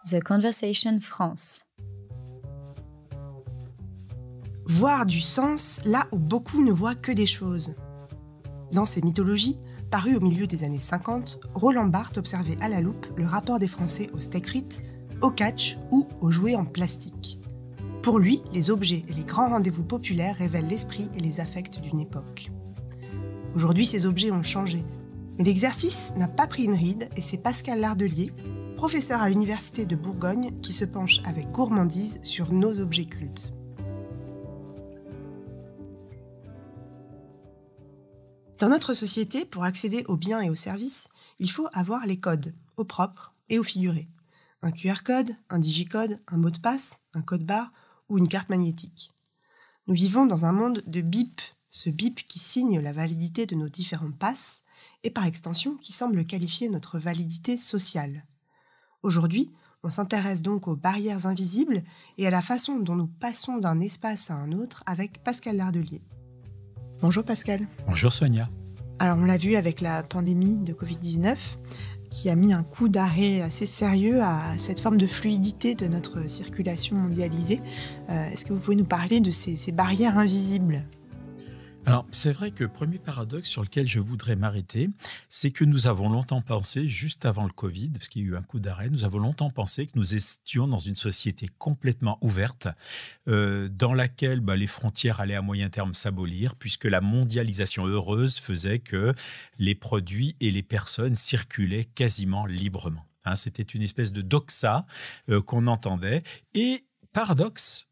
The Conversation France. Voir du sens là où beaucoup ne voient que des choses. Dans ses mythologies, parues au milieu des années 50, Roland Barthes observait à la loupe le rapport des Français aux steak frites, au catch ou aux jouets en plastique. Pour lui, les objets et les grands rendez-vous populaires révèlent l'esprit et les affects d'une époque. Aujourd'hui, ces objets ont changé. Mais l'exercice n'a pas pris une ride et c'est Pascal Lardelier, professeur à l'Université de Bourgogne, qui se penche avec gourmandise sur nos objets cultes. Dans notre société, pour accéder aux biens et aux services, il faut avoir les codes, au propre et au figuré. Un QR code, un digicode, un mot de passe, un code barre ou une carte magnétique. Nous vivons dans un monde de bip, ce bip qui signe la validité de nos différents passes et par extension qui semble qualifier notre validité sociale. Aujourd'hui, on s'intéresse donc aux barrières invisibles et à la façon dont nous passons d'un espace à un autre avec Pascal Lardelier. Bonjour Pascal. Bonjour Sonia. Alors on l'a vu avec la pandémie de Covid-19 qui a mis un coup d'arrêt assez sérieux à cette forme de fluidité de notre circulation mondialisée. Est-ce que vous pouvez nous parler de ces barrières invisibles ? Alors, c'est vrai que le premier paradoxe sur lequel je voudrais m'arrêter, c'est que nous avons longtemps pensé, juste avant le Covid, parce qu'il y a eu un coup d'arrêt, nous avons longtemps pensé que nous étions dans une société complètement ouverte, dans laquelle les frontières allaient à moyen terme s'abolir, puisque la mondialisation heureuse faisait que les produits et les personnes circulaient quasiment librement. C'était une espèce de doxa qu'on entendait. Et paradoxe,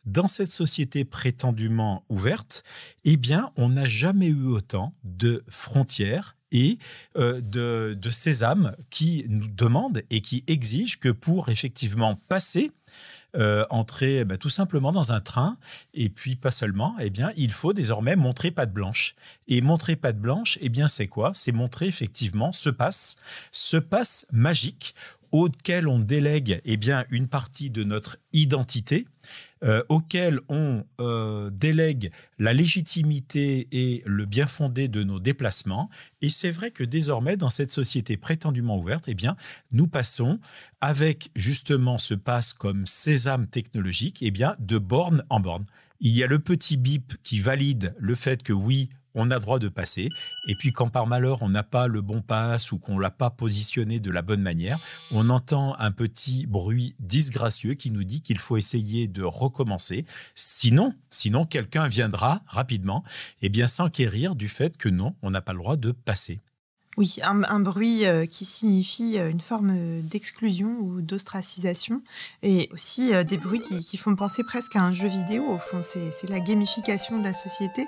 dans cette société prétendument ouverte, on n'a jamais eu autant de frontières et de sésame qui nous demandent et qui exigent que pour effectivement passer, entrer tout simplement dans un train et puis pas seulement, il faut désormais montrer patte blanche. Et montrer patte blanche, c'est quoi ? C'est montrer effectivement ce passe magique auquel on délègue une partie de notre identité, auquel on délègue la légitimité et le bien fondé de nos déplacements. Et c'est vrai que désormais, dans cette société prétendument ouverte, nous passons avec justement ce passe comme sésame technologique, de borne en borne. Il y a le petit bip qui valide le fait que oui, on a le droit de passer. Et puis, quand par malheur, on n'a pas le bon pass ou qu'on ne l'a pas positionné de la bonne manière, on entend un petit bruit disgracieux qui nous dit qu'il faut essayer de recommencer. Sinon quelqu'un viendra rapidement s'enquérir du fait que non, on n'a pas le droit de passer. Oui, un bruit qui signifie une forme d'exclusion ou d'ostracisation et aussi des bruits qui font penser presque à un jeu vidéo. Au fond, c'est la gamification de la société.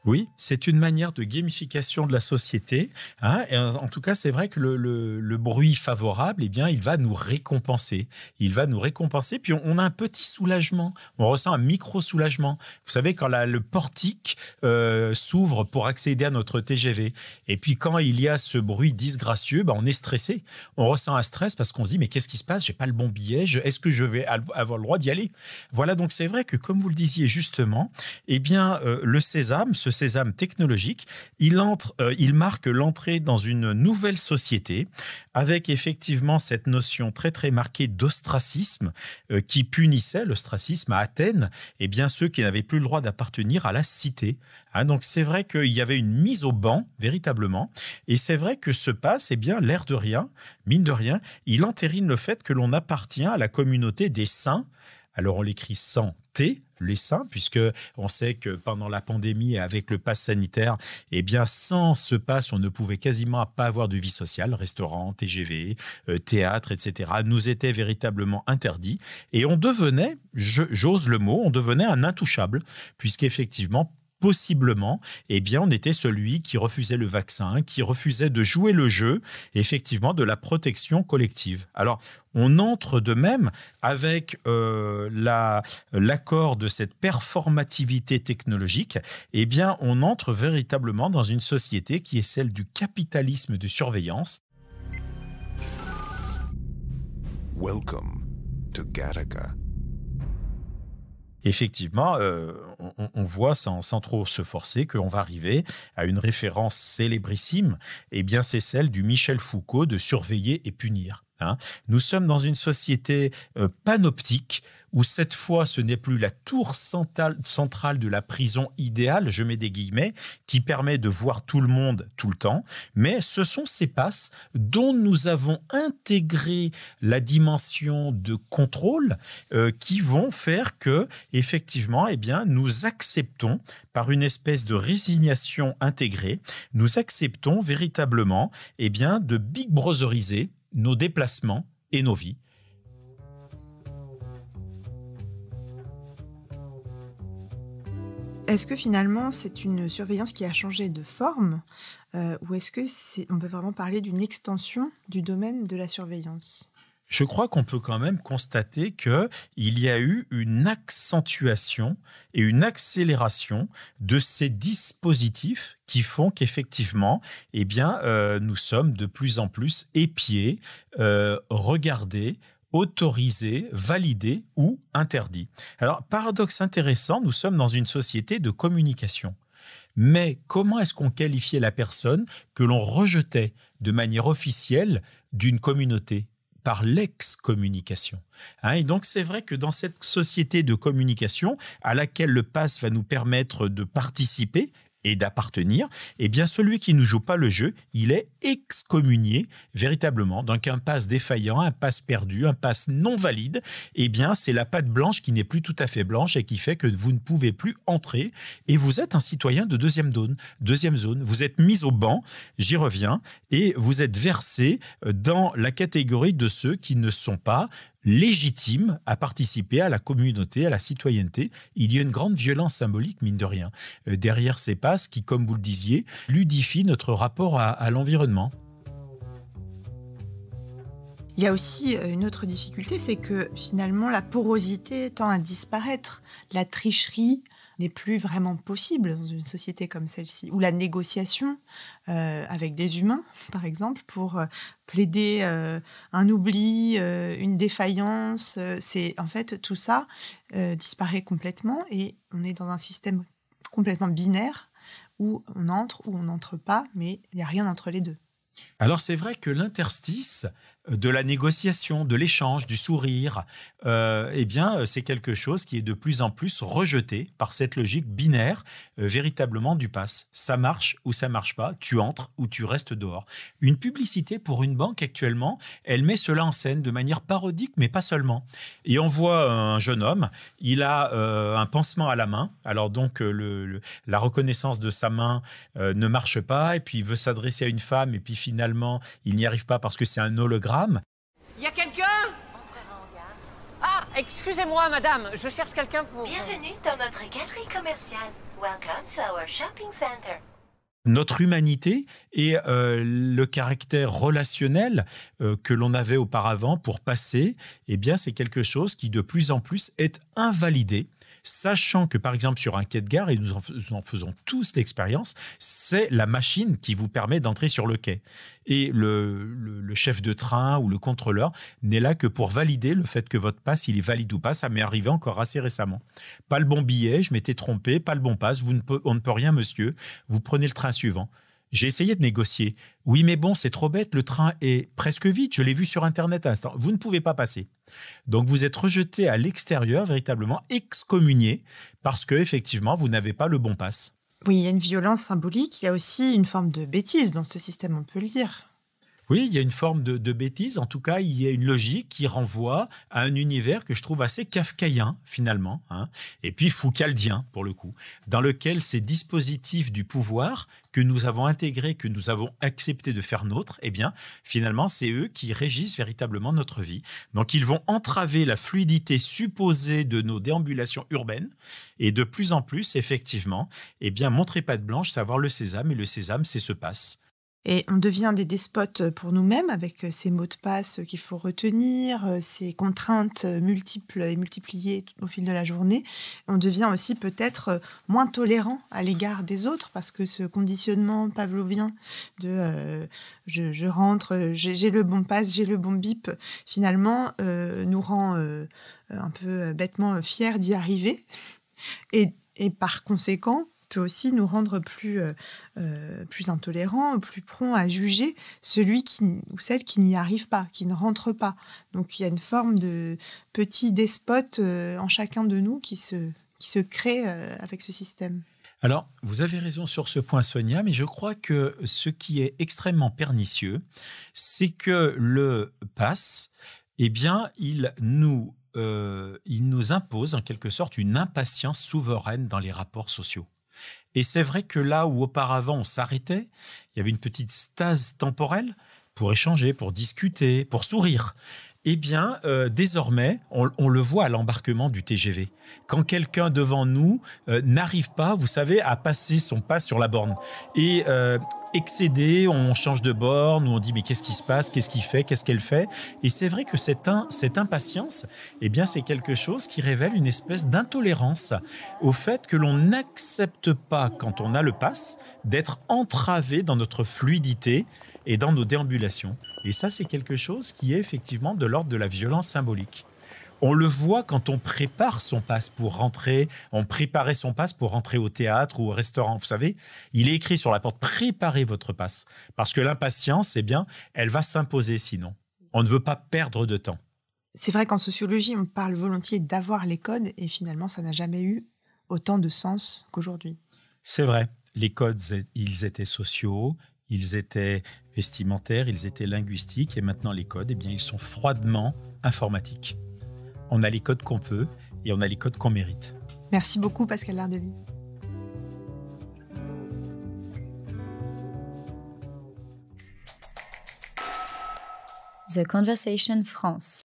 Oui, c'est une manière de gamification de la société. Et en tout cas, c'est vrai que le bruit favorable, il va nous récompenser. Puis on a un petit soulagement. On ressent un micro-soulagement. Vous savez, quand le portique s'ouvre pour accéder à notre TGV. Et puis quand il y a ce bruit disgracieux, on est stressé. On ressent un stress parce qu'on se dit, mais qu'est-ce qui se passe ? J'ai pas le bon billet. Est-ce que je vais avoir le droit d'y aller ? Voilà, donc c'est vrai que comme vous le disiez justement, le sésame, ce sésame technologique, il marque l'entrée dans une nouvelle société avec effectivement cette notion très très marquée d'ostracisme qui punissait l'ostracisme à Athènes, ceux qui n'avaient plus le droit d'appartenir à la cité. Donc c'est vrai qu'il y avait une mise au ban véritablement, et c'est vrai que ce passe, l'air de rien, mine de rien, il entérine le fait que l'on appartient à la communauté des saints. Alors on l'écrit sans T, les saints, puisque on sait que pendant la pandémie, avec le pass sanitaire, sans ce pass, on ne pouvait quasiment pas avoir de vie sociale. Restaurant, TGV, théâtre, etc. nous étaient véritablement interdits. Et on devenait, j'ose le mot, on devenait un intouchable, puisqu'effectivement, possiblement, on était celui qui refusait le vaccin, qui refusait de jouer le jeu, effectivement, de la protection collective. Alors, on entre de même avec l'accord de cette performativité technologique, on entre véritablement dans une société qui est celle du capitalisme de surveillance. Welcome to Gattaca. Effectivement, on voit sans trop se forcer qu'on va arriver à une référence célébrissime, c'est celle du Michel Foucault de surveiller et punir. hein. Nous sommes dans une société panoptique où cette fois, ce n'est plus la tour centrale de la prison idéale, je mets des guillemets, qui permet de voir tout le monde tout le temps, mais ce sont ces passes dont nous avons intégré la dimension de contrôle qui vont faire que, effectivement, eh bien, nous acceptons, par une espèce de résignation intégrée, nous acceptons véritablement eh bien, de big brotheriser nos déplacements et nos vies. Est-ce que finalement c'est une surveillance qui a changé de forme ou est-ce que on peut vraiment parler d'une extension du domaine de la surveillance ? Je crois qu'on peut quand même constater qu'il y a eu une accentuation et une accélération de ces dispositifs qui font qu'effectivement, eh bien, nous sommes de plus en plus épiés, regardés, autorisé, validé ou interdit. Alors, paradoxe intéressant, nous sommes dans une société de communication. Mais comment est-ce qu'on qualifiait la personne que l'on rejetait de manière officielle d'une communauté ? Par l'ex-communication. Et donc, c'est vrai que dans cette société de communication à laquelle le pass va nous permettre de participer et d'appartenir, eh bien, celui qui ne joue pas le jeu, il est excommunié véritablement. Donc, un pass défaillant, un pass perdu, un pass non valide, eh bien, c'est la patte blanche qui n'est plus tout à fait blanche et qui fait que vous ne pouvez plus entrer et vous êtes un citoyen de deuxième zone. Vous êtes mis au banc, j'y reviens, et vous êtes versé dans la catégorie de ceux qui ne sont pas légitimes à participer à la communauté, à la citoyenneté. Il y a une grande violence symbolique, mine de rien, derrière ces passes qui, comme vous le disiez, ludifient notre rapport à l'environnement. Il y a aussi une autre difficulté, c'est que finalement la porosité tend à disparaître. La tricherie n'est plus vraiment possible dans une société comme celle-ci, ou la négociation avec des humains, par exemple, pour plaider un oubli, une défaillance. En fait, tout ça disparaît complètement et on est dans un système complètement binaire où on entre ou on n'entre pas, mais il n'y a rien entre les deux. Alors c'est vrai que l'interstice de la négociation, de l'échange, du sourire, eh bien, c'est quelque chose qui est de plus en plus rejeté par cette logique binaire, véritablement du pass. Ça marche ou ça marche pas, tu entres ou tu restes dehors. Une publicité pour une banque actuellement, elle met cela en scène de manière parodique, mais pas seulement. Et on voit un jeune homme, il a un pansement à la main, alors donc la reconnaissance de sa main ne marche pas, et puis il veut s'adresser à une femme, et puis finalement, il n'y arrive pas parce que c'est un hologramme. Il y a quelqu'un ? Ah, excusez-moi, madame, je cherche quelqu'un pour... Bienvenue dans notre galerie commerciale. Welcome to our shopping center. Notre humanité et le caractère relationnel que l'on avait auparavant pour passer, eh bien, c'est quelque chose qui de plus en plus est invalidé. Sachant que, par exemple, sur un quai de gare, et nous en faisons tous l'expérience, c'est la machine qui vous permet d'entrer sur le quai. Et le chef de train ou le contrôleur n'est là que pour valider le fait que votre passe, il est valide ou pas. Ça m'est arrivé encore assez récemment. Pas le bon billet, je m'étais trompé, pas le bon passe, on ne peut rien, monsieur. Vous prenez le train suivant. J'ai essayé de négocier. Oui, mais bon, c'est trop bête, le train est presque vide, je l'ai vu sur Internet à l'instant. Vous ne pouvez pas passer. Donc, vous êtes rejeté à l'extérieur, véritablement excommunié, parce que effectivement, vous n'avez pas le bon pass. Oui, il y a une violence symbolique, il y a aussi une forme de bêtise dans ce système, on peut le dire. Oui, il y a une forme de bêtise. En tout cas, il y a une logique qui renvoie à un univers que je trouve assez kafkaïen, finalement, et puis foucaldien, pour le coup, dans lequel ces dispositifs du pouvoir que nous avons intégrés, que nous avons accepté de faire nôtre, eh bien, finalement, c'est eux qui régissent véritablement notre vie. Donc, ils vont entraver la fluidité supposée de nos déambulations urbaines et de plus en plus, effectivement, eh bien, montrer patte blanche, savoir le sésame, et le sésame, c'est ce passe. Et on devient des despotes pour nous-mêmes avec ces mots de passe qu'il faut retenir, ces contraintes multiples et multipliées au fil de la journée. On devient aussi peut-être moins tolérant à l'égard des autres parce que ce conditionnement pavlovien de je rentre, j'ai le bon passe, j'ai le bon bip, finalement nous rend un peu bêtement fiers d'y arriver. Et par conséquent, peut aussi nous rendre plus intolérants, plus prompts à juger celui ou celle qui n'y arrive pas, qui ne rentre pas. Donc il y a une forme de petit despote en chacun de nous qui se crée avec ce système. Alors, vous avez raison sur ce point, Sonia, mais je crois que ce qui est extrêmement pernicieux, c'est que le pass, eh bien, il nous impose en quelque sorte une impatience souveraine dans les rapports sociaux. Et c'est vrai que là où auparavant on s'arrêtait, il y avait une petite stase temporelle pour échanger, pour discuter, pour sourire. Eh bien, désormais, on le voit à l'embarquement du TGV. Quand quelqu'un devant nous n'arrive pas, vous savez, à passer son pas sur la borne et excédé, on change de borne, ou on dit mais qu'est-ce qui se passe, qu'est-ce qu'il fait, qu'est-ce qu'elle fait. Et c'est vrai que cette impatience, eh bien, c'est quelque chose qui révèle une espèce d'intolérance au fait que l'on n'accepte pas, quand on a le pass, d'être entravé dans notre fluidité et dans nos déambulations. Et ça, c'est quelque chose qui est effectivement de l'ordre de la violence symbolique. On le voit quand on prépare son pass pour rentrer, on préparait son pass pour rentrer au théâtre ou au restaurant. Vous savez, il est écrit sur la porte « Préparez votre pass ». Parce que l'impatience, eh bien, elle va s'imposer sinon. On ne veut pas perdre de temps. C'est vrai qu'en sociologie, on parle volontiers d'avoir les codes et finalement, ça n'a jamais eu autant de sens qu'aujourd'hui. C'est vrai. Les codes, ils étaient sociaux, ils étaient vestimentaires, ils étaient linguistiques, et maintenant les codes, eh bien, ils sont froidement informatiques. On a les codes qu'on peut et on a les codes qu'on mérite. Merci beaucoup Pascal Lardeli. The Conversation France.